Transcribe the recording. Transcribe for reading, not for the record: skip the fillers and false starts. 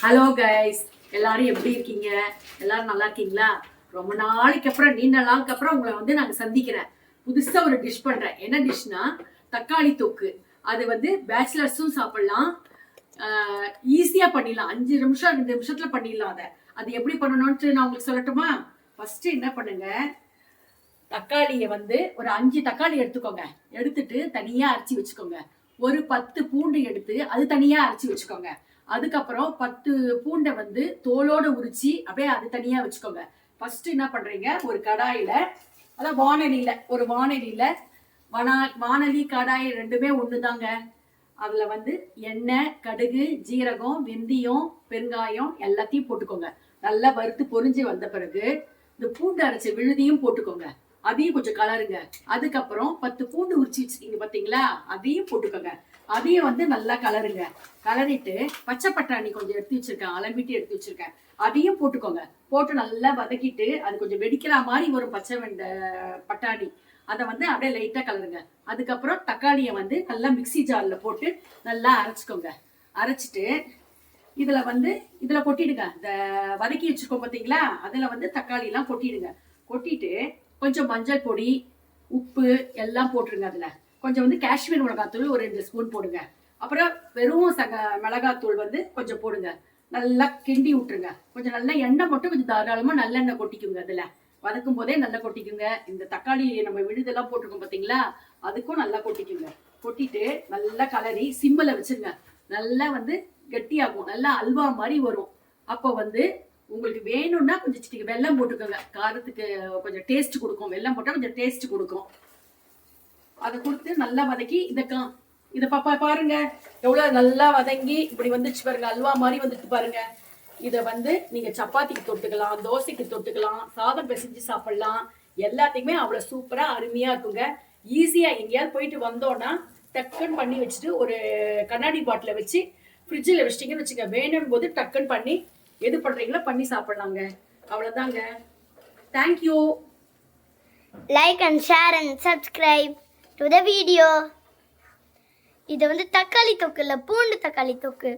Hello guys, எல்லாரும் எப்படி இருக்கீங்க? எல்லாரும் நல்லா இருக்கீங்களா? ரொம்ப நாளைக்கு அப்புறம், நீண்ட நாளுக்கு அப்புறம் உங்களை வந்து நாங்கள் சந்திக்கிறேன். புதுசா ஒரு டிஷ் பண்றேன். என்ன டிஷ்னா தக்காளி தொக்கு. அது வந்து பேச்சுலர்ஸும் சாப்பிடலாம், ஈஸியா பண்ணிடலாம். 5 நிமிஷம் 2 நிமிஷத்துல பண்ணிடலாம். அது எப்படி பண்ணணும்னு நான் உங்களுக்கு சொல்லட்டுமா? ஃபர்ஸ்ட் என்ன பண்ணுங்க, தக்காளியை வந்து ஒரு 5 தக்காளி எடுத்துக்கோங்க. எடுத்துட்டு தனியா அரைச்சி வச்சுக்கோங்க. ஒரு 10 பூண்டு எடுத்து அது தனியா அரைச்சி வச்சுக்கோங்க. அதுக்கப்புறம் 10 பூண்டை வந்து தோலோட உரிச்சு அப்படியே அது தனியா வச்சுக்கோங்க. ஃபர்ஸ்ட் என்ன பண்றீங்க, ஒரு கடாயில, அதான் வானலியில வானலி கடாய் ரெண்டுமே ஒண்ணுதாங்க. அதுல வந்து எண்ணெய், கடுகு, ஜீரகம், வெந்தயம், பெருங்காயம் எல்லாத்தையும் போட்டுக்கோங்க. நல்லா வறுத்து பொரிஞ்சு வந்த பிறகு இந்த பூண்டு அரைச்ச விழுதியும் போட்டுக்கோங்க. அதையும் கொஞ்சம் கலருங்க. அதுக்கப்புறம் 10 பூண்டு உரிச்சு வச்சிருக்கீங்க பாத்தீங்களா, அதையும் போட்டுக்கோங்க. அதையும் வந்து நல்லா கலருங்க. கலரிட்டு பச்சை பட்டாணி கொஞ்சம் எடுத்து வச்சிருக்கேன், அலம்பிட்டு எடுத்து வச்சிருக்கேன், அதையும் போட்டுக்கோங்க. போட்டு நல்லா வதக்கிட்டு அது கொஞ்சம் வெடிக்கிற மாதிரி ஒரு பச்சை பட்டாணி, அதை வந்து அப்படியே லைட்டா கலருங்க. அதுக்கப்புறம் தக்காளியை வந்து நல்லா மிக்சி ஜார்ல போட்டு நல்லா அரைச்சிக்கோங்க. அரைச்சிட்டு இதுல கொட்டிடுங்க. இந்த வதக்கி வச்சிருக்கோம் பாத்தீங்களா, அதுல வந்து தக்காளி எல்லாம் கொட்டிடுங்க. கொட்டிட்டு கொஞ்சம் மஞ்சள் பொடி, உப்பு எல்லாம் போட்டுருங்க. அதுல கொஞ்சம் வந்து காஷ்மீர் மிளகாத்தூள் ஒரு 2 ஸ்பூன் போடுங்க. அப்புறம் வெறும் மிளகாத்தூள் வந்து கொஞ்சம் போடுங்க. நல்லா கிண்டி விட்டுருங்க. கொஞ்சம் நல்லா எண்ணெய் மட்டும் கொஞ்சம் தாராளமா நல்லெண்ணெய் கொட்டிக்குங்க. அதுல வதக்கும் போதே நல்லா கொட்டிக்குங்க. இந்த தக்காளி நம்ம விழுதெல்லாம் போட்டிருக்கோம் பாத்தீங்களா, அதுக்கும் நல்லா கொட்டிக்குங்க. கொட்டிட்டு நல்லா கலரி சிம்மில் வச்சிருங்க. நல்லா வந்து கெட்டியாகும், நல்லா அல்வா மாதிரி வரும். அப்போ வந்து உங்களுக்கு வேணும்னா கொஞ்சம் வெல்லம் போட்டுக்கோங்க. காரத்துக்கு கொஞ்சம் டேஸ்ட் கொடுக்கும். வெல்லம் போட்டா கொஞ்சம் டேஸ்ட் கொடுக்கும். அதை கொடுத்து நல்லா வதக்கி இதை பாருங்க, எவ்வளவு நல்லா வதங்கி இப்படி வந்துச்சு பாருங்க, அல்வா மாதிரி வந்துட்டு பாருங்க. இதை வந்து நீங்க சப்பாத்திக்கு தொட்டுக்கலாம், தோசைக்கு தொட்டுக்கலாம், சாதம் பிசைஞ்சு சாப்பிடலாம். எல்லாத்தையுமே அவ்வளவு சூப்பரா அருமையா இருக்குங்க. ஈஸியா எங்கேயாவது போயிட்டு வந்தோம்னா டக்குன்னு பண்ணி வச்சுட்டு ஒரு கண்ணாடி பாட்டில வச்சு ஃப்ரிட்ஜில் வச்சிட்டீங்கன்னு வச்சுங்க, வேணும் போது டக்குன்னு பண்ணி எது பண்றீங்களோ பண்ணி சாப்பிடலாங்க. அவ்வளவுதாங்க. Thank you. Like and share and subscribe to the video. இது வந்து தக்காளி தொக்கு இல்லை, பூண்டு தக்காளி தொக்கு.